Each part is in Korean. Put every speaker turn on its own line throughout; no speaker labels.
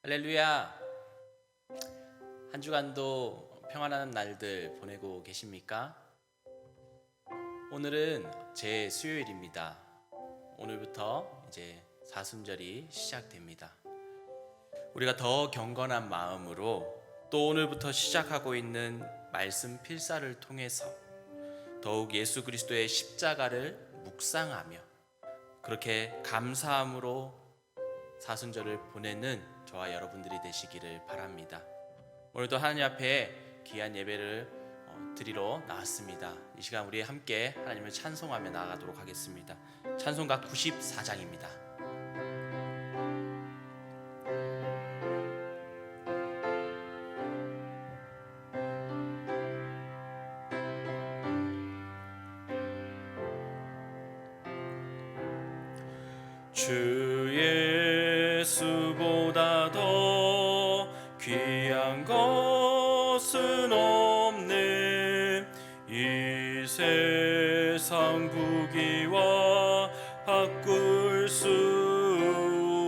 할렐루야. 한 주간도 평안한 날들 보내고 계십니까? 오늘은 제 수요일입니다. 오늘부터 이제 사순절이 시작됩니다. 우리가 더 경건한 마음으로 또 오늘부터 시작하고 있는 말씀 필사를 통해서 더욱 예수 그리스도의 십자가를 묵상하며 그렇게 감사함으로 사순절을 보내는 저와 여러분들이 되시기를 바랍니다. 오늘도 하나님 앞에 귀한 예배를 드리러 나왔습니다. 이 시간 우리 함께 하나님을 찬송하며 나아가도록 하겠습니다. 찬송가 94장입니다. 주 예수보다 더 귀한 것은 없네. 이 세상 부귀와 바꿀 수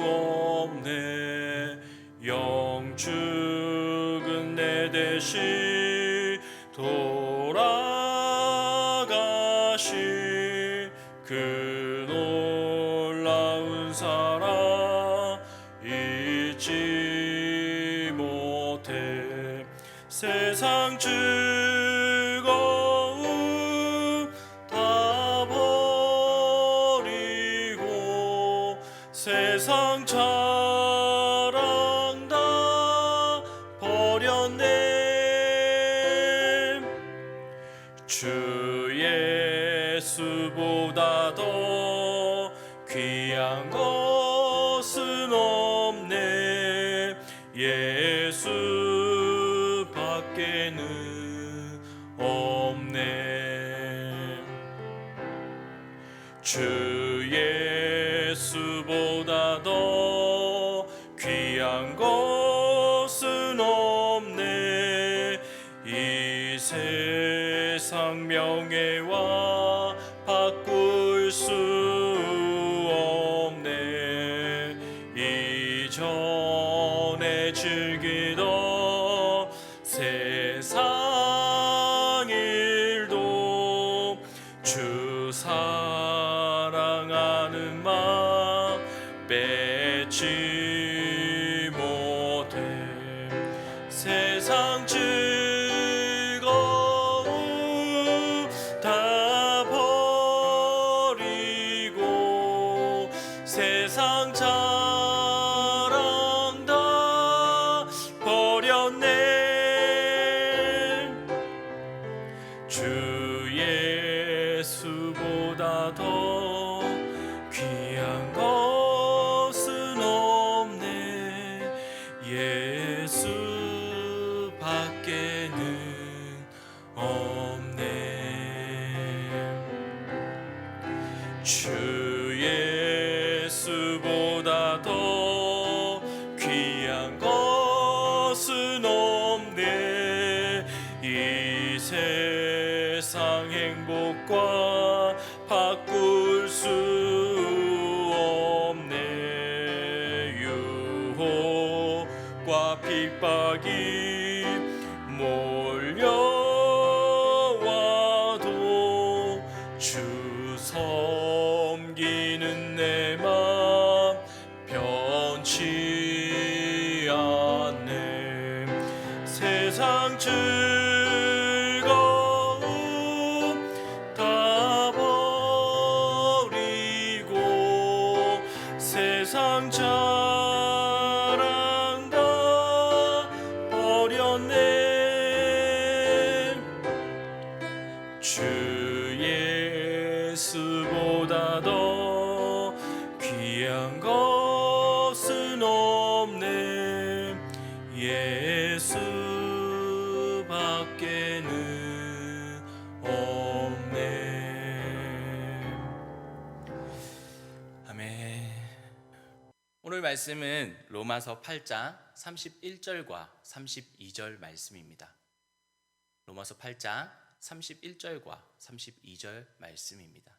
없네. 영축은 내 대신 돌아가신 그 놀라운 사랑 잊지 못해. 세상 즐거움 다 버리고 세상 자랑 다 버렸네. 주 예수보다 더 귀한 것은 없네. 예수 밖에는 없네. 주 예수보다 더 귀한 것은 없네. 이 세상 명예와 바꿀 수 없네. 이전에 즐기던 세상 일도 주 사랑하는 마음 뺏지 못해. 세상 즐거움 다 버리고 세상 자랑 다 버렸네. 주 예수보다 더 귀한 것은 없네. 예수 밖에는 없네. 주 예수보다 더 귀한 것은 없네. 이 세상 행복과 바꿀 수 없네. 유혹과 핍박이 몰려와도 주 섬기는 내 맘 변치 않네. 세상 즐거움 다 버리고 세상 자랑 다 버렸네. 주 예수보다 더 귀한 것은 없네. 예수 밖에는 없네. 아멘. 오늘 말씀은 로마서 8장 31절과 32절 말씀입니다. 로마서 8장 31절과 32절 말씀입니다.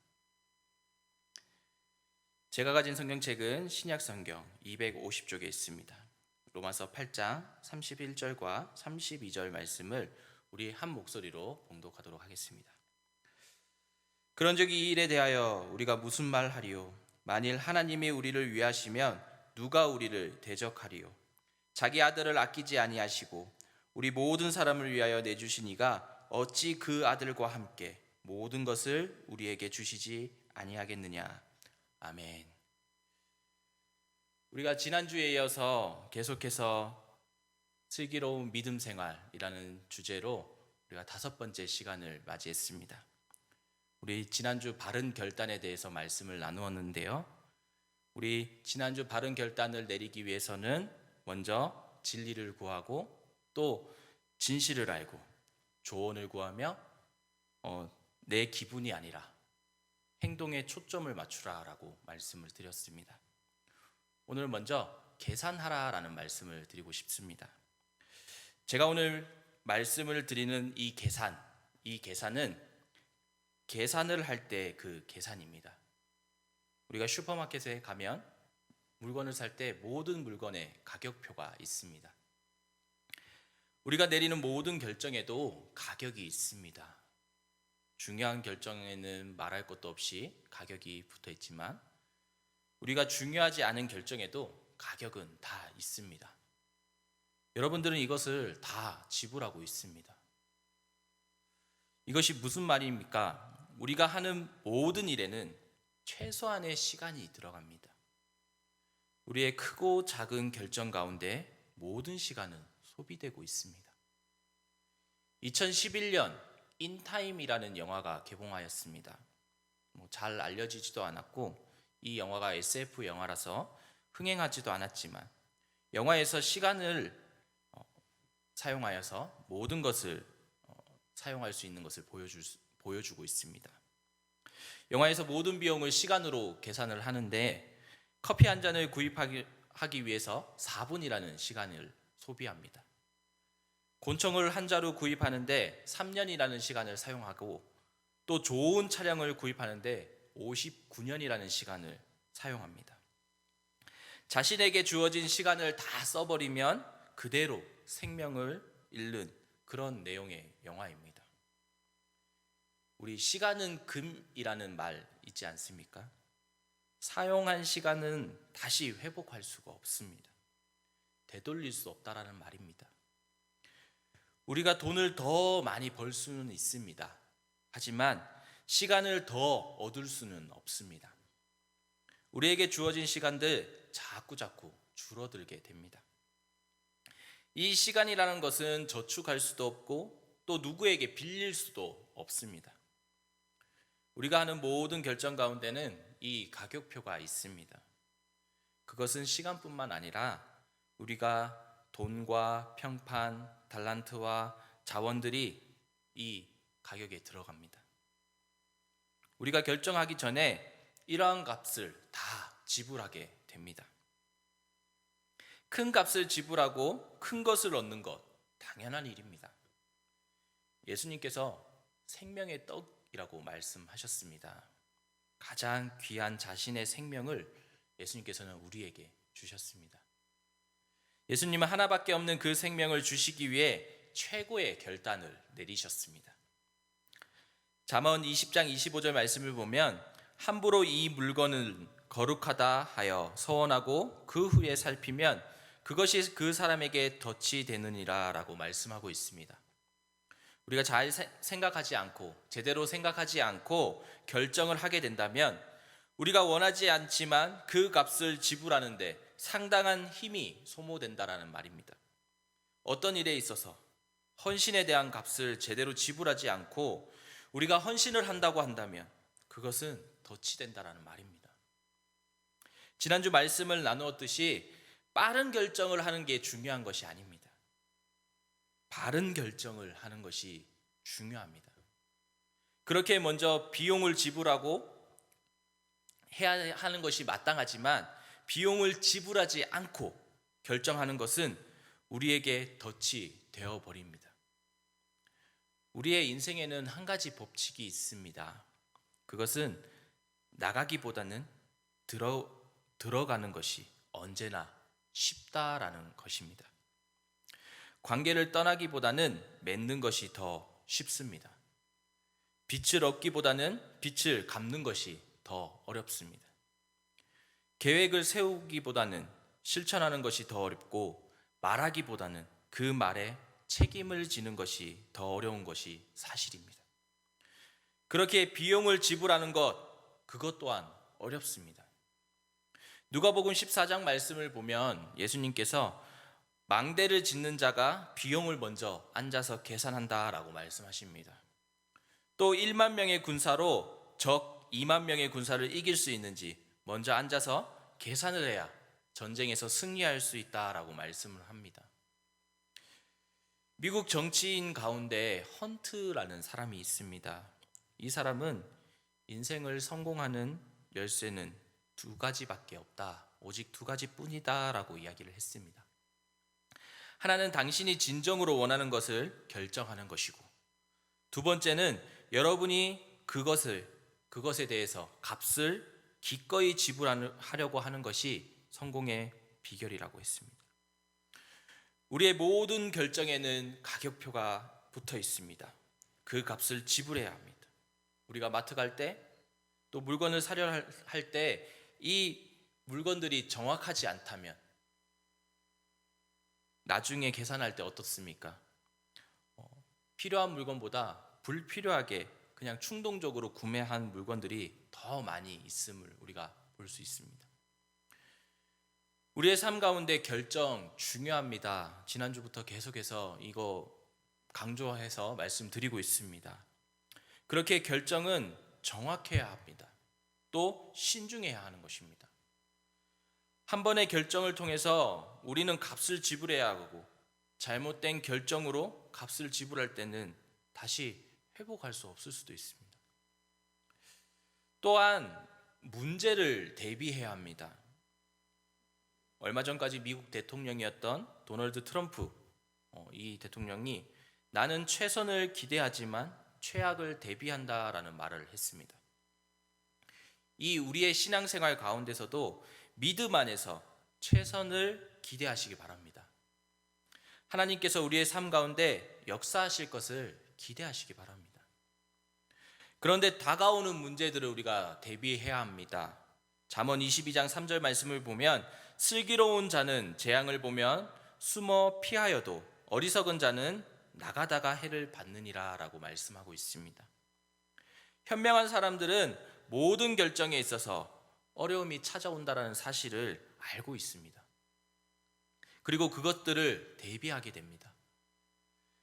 제가 가진 성경책은 신약 성경 250쪽에 있습니다. 로마서 8장 31절과 32절 말씀을 우리 한 목소리로 봉독하도록 하겠습니다. 그런즉 이 일에 대하여 우리가 무슨 말하리요? 만일 하나님이 우리를 위하시면 누가 우리를 대적하리요? 자기 아들을 아끼지 아니하시고 우리 모든 사람을 위하여 내주신 이가 어찌 그 아들과 함께 모든 것을 우리에게 주시지 아니하겠느냐. 아멘. 우리가 지난주에 이어서 계속해서 슬기로운 믿음 생활이라는 주제로 우리가 5번째 시간을 맞이했습니다. 우리 지난주 바른 결단에 대해서 말씀을 나누었는데요. 우리 지난주 바른 결단을 내리기 위해서는 먼저 진리를 구하고 또 진실을 알고 조언을 구하며 내 기분이 아니라 행동에 초점을 맞추라라고 말씀을 드렸습니다. 오늘 먼저 계산하라라는 말씀을 드리고 싶습니다. 제가 오늘 말씀을 드리는 이 계산은 계산을 할 때 그 계산입니다. 우리가 슈퍼마켓에 가면 물건을 살 때 모든 물건의 가격표가 있습니다. 우리가 내리는 모든 결정에도 가격이 있습니다. 중요한 결정에는 말할 것도 없이 가격이 붙어 있지만 우리가 중요하지 않은 결정에도 가격은 다 있습니다. 여러분들은 이것을 다 지불하고 있습니다. 이것이 무슨 말입니까? 우리가 하는 모든 일에는 최소한의 시간이 들어갑니다. 우리의 크고 작은 결정 가운데 모든 시간은 소비되고 있습니다. 2011년 인타임이라는 영화가 개봉하였습니다. 잘 알려지지도 않았고 이 영화가 SF 영화라서 흥행하지도 않았지만 영화에서 시간을 사용하여서 모든 것을 사용할 수 있는 것을 보여주고 있습니다. 영화에서 모든 비용을 시간으로 계산을 하는데 커피 한 잔을 구입하기 위해서 4분이라는 시간을 소비합니다. 곤충을 한 자루 구입하는데 3년이라는 시간을 사용하고 또 좋은 차량을 구입하는데 59년이라는 시간을 사용합니다. 자신에게 주어진 시간을 다 써버리면 그대로 생명을 잃는 그런 내용의 영화입니다. 우리 시간은 금이라는 말 있지 않습니까? 사용한 시간은 다시 회복할 수가 없습니다. 되돌릴 수 없다라는 말입니다. 우리가 돈을 더 많이 벌 수는 있습니다. 하지만 시간을 더 얻을 수는 없습니다. 우리에게 주어진 시간들 자꾸 줄어들게 됩니다. 이 시간이라는 것은 저축할 수도 없고 또 누구에게 빌릴 수도 없습니다. 우리가 하는 모든 결정 가운데는 이 가격표가 있습니다. 그것은 시간뿐만 아니라 우리가 돈과 평판, 달란트와 자원들이 이 가격에 들어갑니다. 우리가 결정하기 전에 이러한 값을 다 지불하게 됩니다. 큰 값을 지불하고 큰 것을 얻는 것 당연한 일입니다. 예수님께서 생명의 떡이라고 말씀하셨습니다. 가장 귀한 자신의 생명을 예수님께서는 우리에게 주셨습니다. 예수님은 하나밖에 없는 그 생명을 주시기 위해 최고의 결단을 내리셨습니다. 잠언 20장 25절 말씀을 보면 함부로 이 물건은 거룩하다 하여 서원하고 그 후에 살피면 그것이 그 사람에게 덫이 되느니라 라고 말씀하고 있습니다. 우리가 잘 생각하지 않고 제대로 생각하지 않고 결정을 하게 된다면 우리가 원하지 않지만 그 값을 지불하는데 상당한 힘이 소모된다라는 말입니다. 어떤 일에 있어서 헌신에 대한 값을 제대로 지불하지 않고 우리가 헌신을 한다고 한다면 그것은 덫이 된다라는 말입니다. 지난주 말씀을 나누었듯이 빠른 결정을 하는 게 중요한 것이 아닙니다. 바른 결정을 하는 것이 중요합니다. 그렇게 먼저 비용을 지불하고 해야 하는 것이 마땅하지만 비용을 지불하지 않고 결정하는 것은 우리에게 덫이 되어버립니다. 우리의 인생에는 한 가지 법칙이 있습니다. 그것은 나가기보다는 들어가는 것이 언제나 쉽다라는 것입니다. 관계를 떠나기보다는 맺는 것이 더 쉽습니다. 빚을 얻기보다는 빚을 갚는 것이 더 어렵습니다. 계획을 세우기보다는 실천하는 것이 더 어렵고, 말하기보다는 그 말에 책임을 지는 것이 더 어려운 것이 사실입니다. 그렇게 비용을 지불하는 그것 또한 어렵습니다. 누가복음 14장 말씀을 보면 예수님께서 망대를 짓는 자가 비용을 먼저 앉아서 계산한다라고 말씀하십니다. 또 1만 명의 군사로 적 2만 명의 군사를 이길 수 있는지 먼저 앉아서 계산을 해야 전쟁에서 승리할 수 있다라고 말씀을 합니다. 미국 정치인 가운데 헌트라는 사람이 있습니다. 이 사람은 인생을 성공하는 열쇠는 두 가지밖에 없다, 오직 두 가지뿐이다 라고 이야기를 했습니다. 하나는 당신이 진정으로 원하는 것을 결정하는 것이고, 두 번째는 여러분이 그것에 대해서 값을 기꺼이 지불하려고 하는 것이 성공의 비결이라고 했습니다. 우리의 모든 결정에는 가격표가 붙어 있습니다. 그 값을 지불해야 합니다. 우리가 마트 갈 때, 또 물건을 사려 할 때 이 물건들이 정확하지 않다면 나중에 계산할 때 어떻습니까? 필요한 물건보다 불필요하게 그냥 충동적으로 구매한 물건들이 더 많이 있음을 우리가 볼 수 있습니다. 우리의 삶 가운데 결정 중요합니다. 지난주부터 계속해서 이거 강조해서 말씀드리고 있습니다. 그렇게 결정은 정확해야 합니다. 또 신중해야 하는 것입니다. 한 번의 결정을 통해서 우리는 값을 지불해야 하고, 잘못된 결정으로 값을 지불할 때는 다시 회복할 수 없을 수도 있습니다. 또한 문제를 대비해야 합니다. 얼마 전까지 미국 대통령이었던 도널드 트럼프, 이 대통령이 나는 최선을 기대하지만 최악을 대비한다라는 말을 했습니다. 이 우리의 신앙생활 가운데서도 믿음 안에서 최선을 기대하시기 바랍니다. 하나님께서 우리의 삶 가운데 역사하실 것을 기대하시기 바랍니다. 그런데 다가오는 문제들을 우리가 대비해야 합니다. 잠언 22장 3절 말씀을 보면 슬기로운 자는 재앙을 보면 숨어 피하여도 어리석은 자는 나가다가 해를 받느니라 라고 말씀하고 있습니다. 현명한 사람들은 모든 결정에 있어서 어려움이 찾아온다는 사실을 알고 있습니다. 그리고 그것들을 대비하게 됩니다.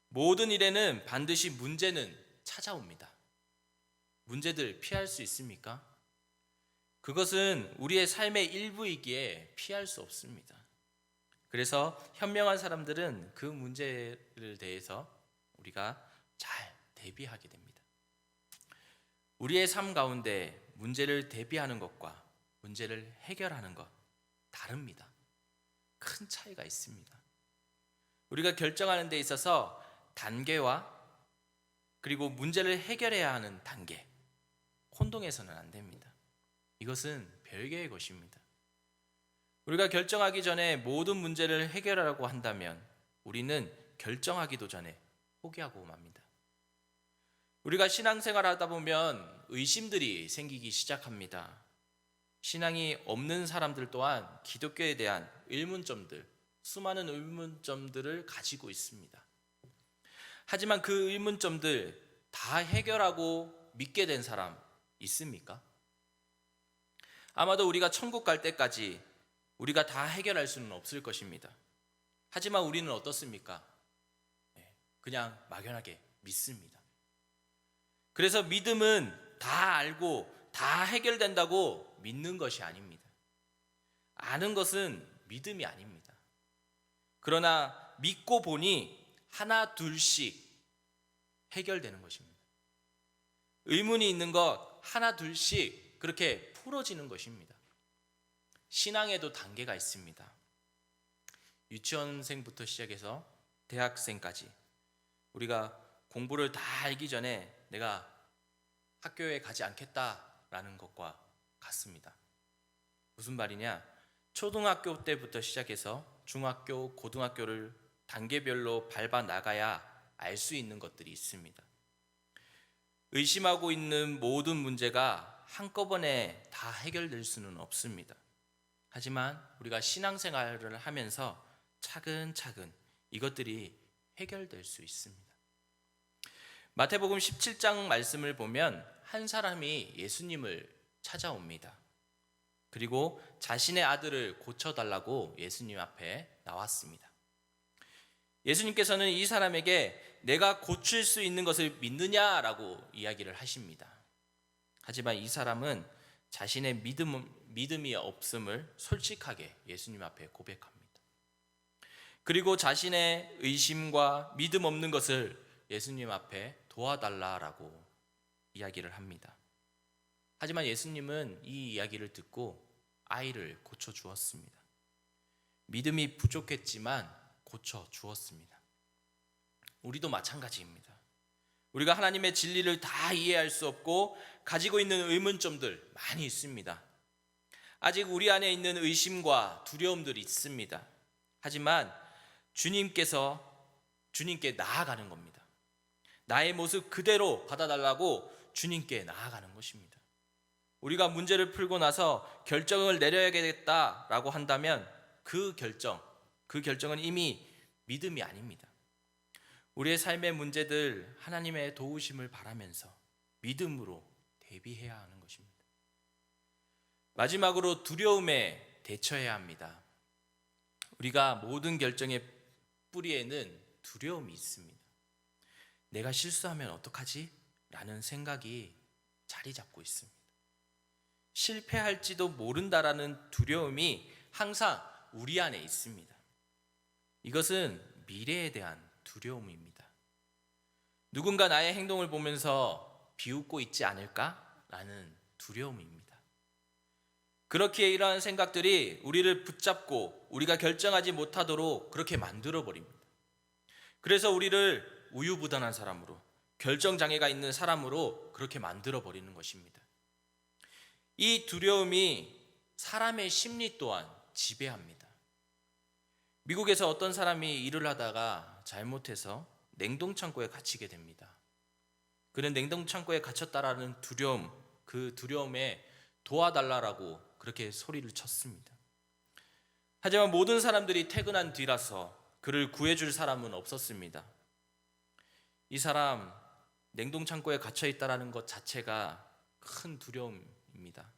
모든 일에는 반드시 문제는 찾아옵니다. 문제들 피할 수 있습니까? 그것은 우리의 삶의 일부이기에 피할 수 없습니다. 그래서 현명한 사람들은 그 문제를 대해서 우리가 잘 대비하게 됩니다. 우리의 삶 가운데 문제를 대비하는 것과 문제를 해결하는 것 다릅니다. 큰 차이가 있습니다. 우리가 결정하는 데 있어서 단계와 그리고 문제를 해결해야 하는 단계, 혼동해서는 안 됩니다. 이것은 별개의 것입니다. 우리가 결정하기 전에 모든 문제를 해결하려고 한다면 우리는 결정하기도 전에 포기하고 맙니다. 우리가 신앙생활 하다 보면 의심들이 생기기 시작합니다. 신앙이 없는 사람들 또한 기독교에 대한 의문점들, 수많은 의문점들을 가지고 있습니다. 하지만 그 의문점들 다 해결하고 믿게 된 사람 있습니까? 아마도 우리가 천국 갈 때까지 우리가 다 해결할 수는 없을 것입니다. 하지만 우리는 어떻습니까? 그냥 막연하게 믿습니다. 그래서 믿음은 다 알고 다 해결된다고 믿는 것이 아닙니다. 아는 것은 믿음이 아닙니다. 그러나 믿고 보니 하나 둘씩 해결되는 것입니다. 의문이 있는 것 하나 둘씩 그렇게 풀어지는 것입니다. 신앙에도 단계가 있습니다. 유치원생부터 시작해서 대학생까지 우리가 공부를 다 알기 전에 내가 학교에 가지 않겠다라는 것과 같습니다. 무슨 말이냐? 초등학교 때부터 시작해서 중학교, 고등학교를 단계별로 밟아 나가야 알 수 있는 것들이 있습니다. 의심하고 있는 모든 문제가 한꺼번에 다 해결될 수는 없습니다. 하지만 우리가 신앙생활을 하면서 차근차근 이것들이 해결될 수 있습니다. 마태복음 17장 말씀을 보면 한 사람이 예수님을 찾아옵니다. 그리고 자신의 아들을 고쳐달라고 예수님 앞에 나왔습니다. 예수님께서는 이 사람에게 내가 고칠 수 있는 것을 믿느냐라고 이야기를 하십니다. 하지만 이 사람은 자신의 믿음이 없음을 솔직하게 예수님 앞에 고백합니다. 그리고 자신의 의심과 믿음 없는 것을 예수님 앞에 도와달라라고 이야기를 합니다. 하지만 예수님은 이 이야기를 듣고 아이를 고쳐주었습니다. 믿음이 부족했지만 고쳐주었습니다. 우리도 마찬가지입니다. 우리가 하나님의 진리를 다 이해할 수 없고 가지고 있는 의문점들 많이 있습니다. 아직 우리 안에 있는 의심과 두려움들이 있습니다. 하지만 주님께 나아가는 겁니다. 나의 모습 그대로 받아달라고 주님께 나아가는 것입니다. 우리가 문제를 풀고 나서 결정을 내려야겠다라고 한다면 그 결정은 이미 믿음이 아닙니다. 우리의 삶의 문제들 하나님의 도우심을 바라면서 믿음으로 대비해야 하는 것입니다. 마지막으로 두려움에 대처해야 합니다. 우리가 모든 결정의 뿌리에는 두려움이 있습니다. 내가 실수하면 어떡하지? 라는 생각이 자리 잡고 있습니다. 실패할지도 모른다라는 두려움이 항상 우리 안에 있습니다. 이것은 미래에 대한 두려움입니다. 누군가 나의 행동을 보면서 비웃고 있지 않을까라는 두려움입니다. 그렇기에 이러한 생각들이 우리를 붙잡고 우리가 결정하지 못하도록 그렇게 만들어 버립니다. 그래서 우리를 우유부단한 사람으로, 결정장애가 있는 사람으로 그렇게 만들어 버리는 것입니다. 이 두려움이 사람의 심리 또한 지배합니다. 미국에서 어떤 사람이 일을 하다가 잘못해서 냉동창고에 갇히게 됩니다. 그는 냉동창고에 갇혔다라는 두려움, 그 두려움에 도와달라고 그렇게 소리를 쳤습니다. 하지만 모든 사람들이 퇴근한 뒤라서 그를 구해줄 사람은 없었습니다. 이 사람 냉동창고에 갇혀있다라는 것 자체가 큰 두려움입니다.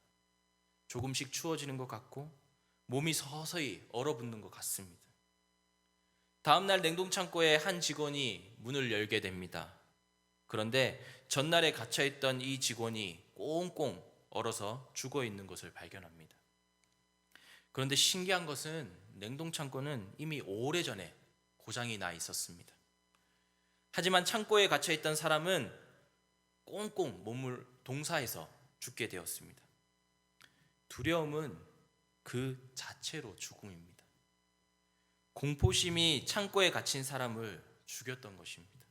조금씩 추워지는 것 같고 몸이 서서히 얼어붙는 것 같습니다. 다음날 냉동창고의 한 직원이 문을 열게 됩니다. 그런데 전날에 갇혀있던 이 직원이 꽁꽁 얼어서 죽어있는 것을 발견합니다. 그런데 신기한 것은 냉동창고는 이미 오래전에 고장이 나 있었습니다. 하지만 창고에 갇혀있던 사람은 꽁꽁 몸을 동사해서 죽게 되었습니다. 두려움은 그 자체로 죽음입니다. 공포심이 창고에 갇힌 사람을 죽였던 것입니다.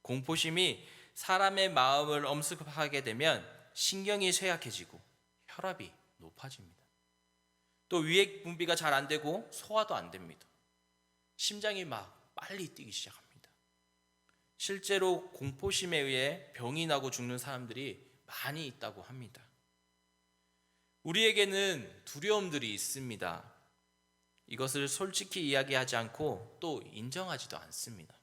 공포심이 사람의 마음을 엄습하게 되면 신경이 쇠약해지고 혈압이 높아집니다. 또 위액 분비가 잘 안 되고 소화도 안 됩니다. 심장이 막 빨리 뛰기 시작합니다. 실제로 공포심에 의해 병이 나고 죽는 사람들이 많이 있다고 합니다. 우리에게는 두려움들이 있습니다. 이것을 솔직히 이야기하지 않고 또 인정하지도 않습니다.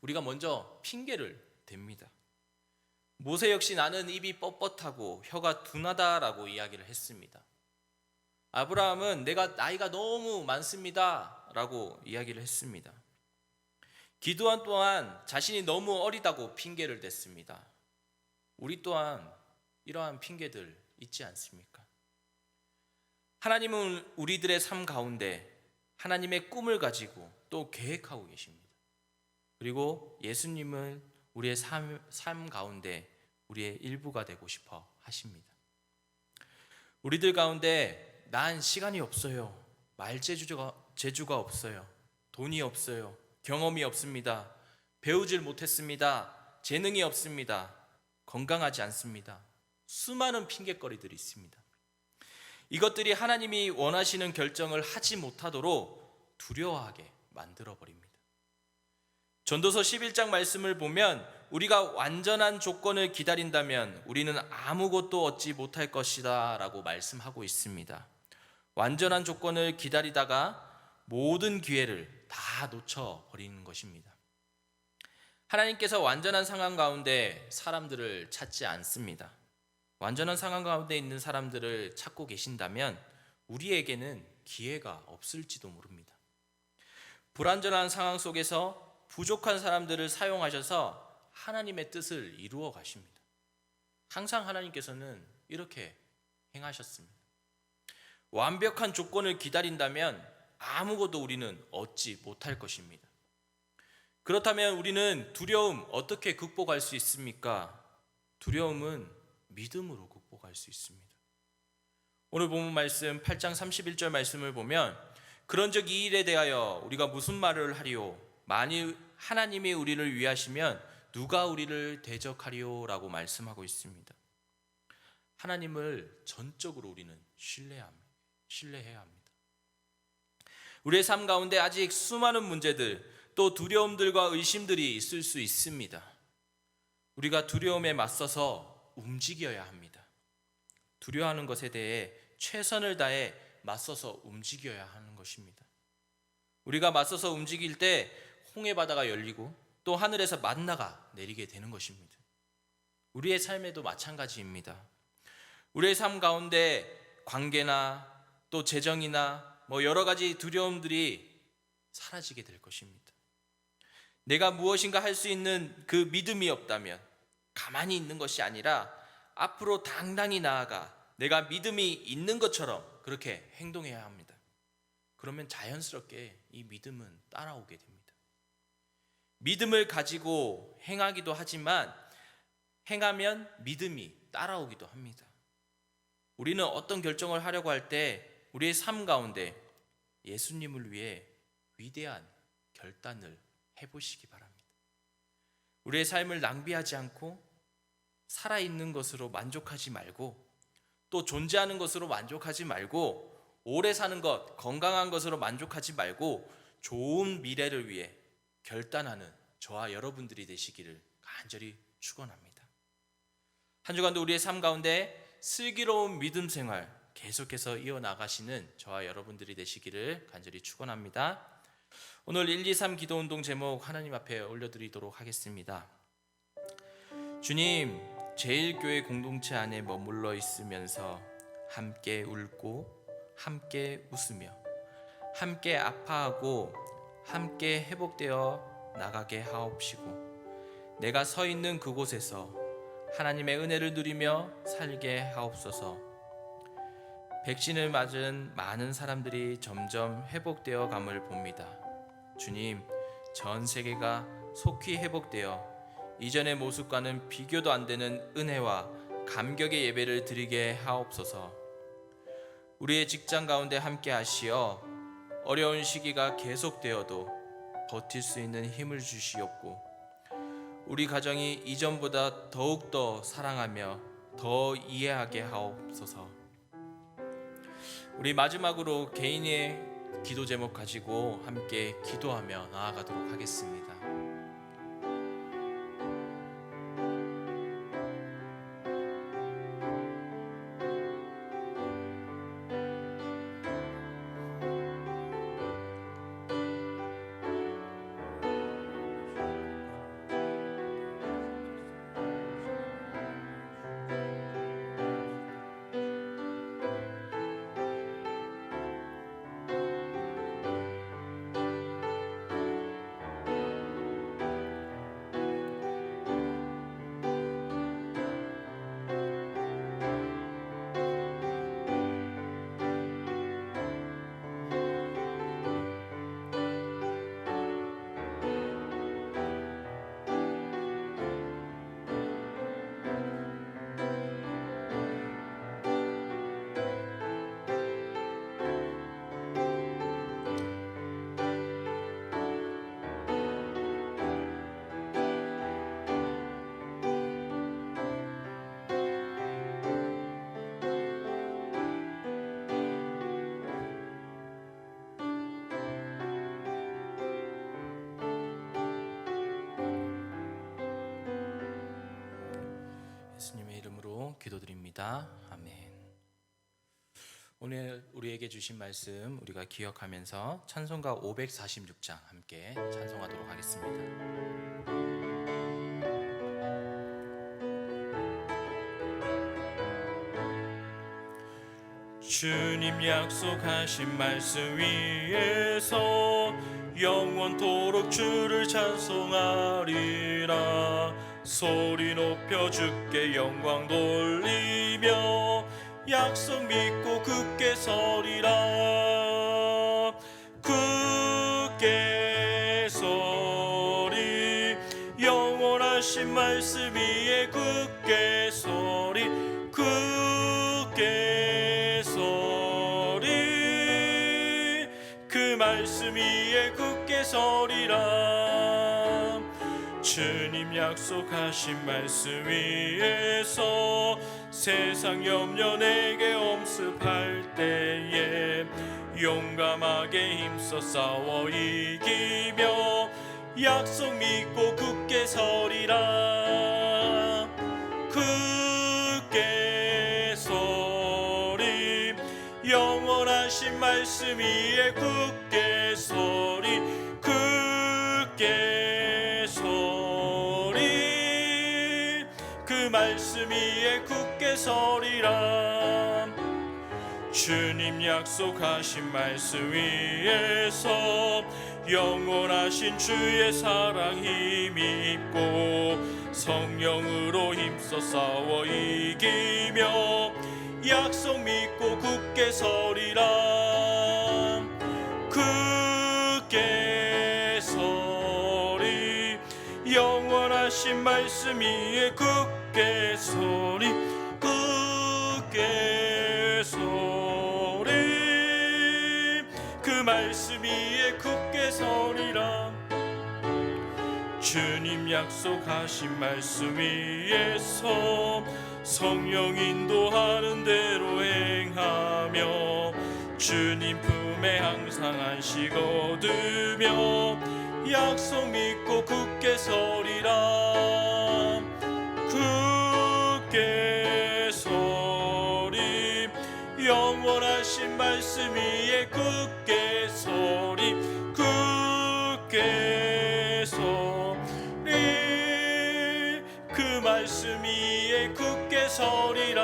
우리가 먼저 핑계를 댑니다. 모세 역시 나는 입이 뻣뻣하고 혀가 둔하다라고 이야기를 했습니다. 아브라함은 내가 나이가 너무 많습니다 라고 이야기를 했습니다. 기드온 또한 자신이 너무 어리다고 핑계를 댔습니다. 우리 또한 이러한 핑계들 있지 않습니까? 하나님은 우리들의 삶 가운데 하나님의 꿈을 가지고 또 계획하고 계십니다. 그리고 예수님은 우리의 삶 가운데 우리의 일부가 되고 싶어 하십니다. 우리들 가운데 난 시간이 없어요. 말재주가 없어요. 돈이 없어요. 경험이 없습니다. 배우질 못했습니다. 재능이 없습니다. 건강하지 않습니다. 수많은 핑계거리들이 있습니다. 이것들이 하나님이 원하시는 결정을 하지 못하도록 두려워하게 만들어 버립니다. 전도서 11장 말씀을 보면 우리가 완전한 조건을 기다린다면 우리는 아무것도 얻지 못할 것이다 라고 말씀하고 있습니다. 완전한 조건을 기다리다가 모든 기회를 다 놓쳐버리는 것입니다. 하나님께서 완전한 상황 가운데 사람들을 찾지 않습니다. 완전한 상황 가운데 있는 사람들을 찾고 계신다면 우리에게는 기회가 없을지도 모릅니다. 불완전한 상황 속에서 부족한 사람들을 사용하셔서 하나님의 뜻을 이루어 가십니다. 항상 하나님께서는 이렇게 행하셨습니다. 완벽한 조건을 기다린다면 아무것도 우리는 얻지 못할 것입니다. 그렇다면 우리는 두려움 어떻게 극복할 수 있습니까? 두려움은 믿음으로 극복할 수 있습니다. 오늘 본문 말씀 8장 31절 말씀을 보면 그런즉 이 일에 대하여 우리가 무슨 말을 하리요? 만일 하나님이 우리를 위하시면 누가 우리를 대적하리요? 라고 말씀하고 있습니다. 하나님을 전적으로 우리는 신뢰해야 합니다. 우리의 삶 가운데 아직 수많은 문제들 또 두려움들과 의심들이 있을 수 있습니다. 우리가 두려움에 맞서서 움직여야 합니다. 두려워하는 것에 대해 최선을 다해 맞서서 움직여야 하는 것입니다. 우리가 맞서서 움직일 때 홍해 바다가 열리고 또 하늘에서 만나가 내리게 되는 것입니다. 우리의 삶에도 마찬가지입니다. 우리의 삶 가운데 관계나 또 재정이나 여러 가지 두려움들이 사라지게 될 것입니다. 내가 무엇인가 할 수 있는 그 믿음이 없다면 가만히 있는 것이 아니라 앞으로 당당히 나아가 내가 믿음이 있는 것처럼 그렇게 행동해야 합니다. 그러면 자연스럽게 이 믿음은 따라오게 됩니다. 믿음을 가지고 행하기도 하지만 행하면 믿음이 따라오기도 합니다. 우리는 어떤 결정을 하려고 할 때 우리의 삶 가운데 예수님을 위해 위대한 결단을 해보시기 바랍니다. 우리의 삶을 낭비하지 않고 살아있는 것으로 만족하지 말고 또 존재하는 것으로 만족하지 말고 오래 사는 것, 건강한 것으로 만족하지 말고 좋은 미래를 위해 결단하는 저와 여러분들이 되시기를 간절히 축원합니다. 한 주간도 우리의 삶 가운데 슬기로운 믿음 생활 계속해서 이어나가시는 저와 여러분들이 되시기를 간절히 축원합니다. 오늘 123 기도운동 제목 하나님 앞에 올려드리도록 하겠습니다. 주님, 제일교회 공동체 안에 머물러 있으면서 함께 울고 함께 웃으며 함께 아파하고 함께 회복되어 나가게 하옵시고 내가 서 있는 그곳에서 하나님의 은혜를 누리며 살게 하옵소서. 백신을 맞은 많은 사람들이 점점 회복되어 감을 봅니다. 주님, 전 세계가 속히 회복되어 이전의 모습과는 비교도 안 되는 은혜와 감격의 예배를 드리게 하옵소서. 우리의 직장 가운데 함께 하시어 어려운 시기가 계속되어도 버틸 수 있는 힘을 주시옵고 우리 가정이 이전보다 더욱더 사랑하며 더 이해하게 하옵소서. 우리 마지막으로 개인의 기도 제목 가지고 함께 기도하며 나아가도록 하겠습니다. 이름으로 기도드립니다. 아멘. 오늘 우리에게 주신 말씀 우리가 기억하면서 찬송가 546장 함께 찬송하도록 하겠습니다. 주님 약속하신 말씀 위에서 영원토록 주를 찬송하리라. 소리 높여 주께 영광 돌리며 약속 믿고 굳게 서리라. 굳게 서리 영원하신 말씀 위에 굳게 서리. 굳게 서리 그 말씀 위에 굳게 서리라. 주님 약속하신 말씀 위에서 세상 염려 내게 엄습할 때에 용감하게 힘써 싸워 이기며 약속 믿고 굳게 서리라. 굳게 서리 영원하신 말씀 위에 굳게 서리. 굳게 서리 그 말씀 위에 굳게 서리라. 주님 약속하신 말씀 위에서 영원하신 주의 사랑 힘입고 성령으로 힘써 싸워 이기며 약속 믿고 굳게 서리라. 굳게 서리 영원하신 말씀 위에 굳게 서리. 굳게 서리 그 말씀 위에 굳게 서리라. 주님 약속하신 말씀 위에서 성령 인도하는 대로 행하며 주님 품에 항상 안식 얻으며 약속 믿고 굳게 서리라. 굳게 서리 영원하신 말씀 위에 굳게 서리. 굳게 서리 그 말씀 위에 굳게 서리라.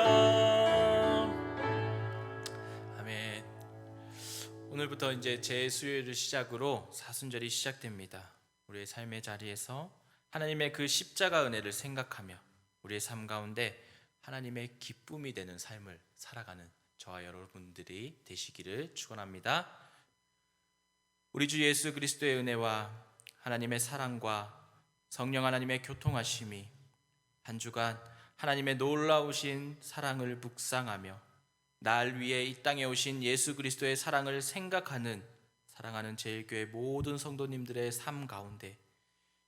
아멘. 오늘부터 이제 제수요일을 시작으로 사순절이 시작됩니다. 우리의 삶의 자리에서 하나님의 그 십자가 은혜를 생각하며 우리의 삶 가운데 하나님의 기쁨이 되는 삶을 살아가는 저와 여러분들이 되시기를 축원합니다. 우리 주 예수 그리스도의 은혜와 하나님의 사랑과 성령 하나님의 교통하심이 한 주간 하나님의 놀라우신 사랑을 묵상하며 날 위해 이 땅에 오신 예수 그리스도의 사랑을 생각하는 사랑하는 제일교회 모든 성도님들의 삶 가운데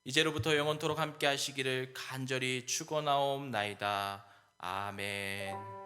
이제로부터 영원토록 함께 하시기를 간절히 축원하옵나이다. 아멘.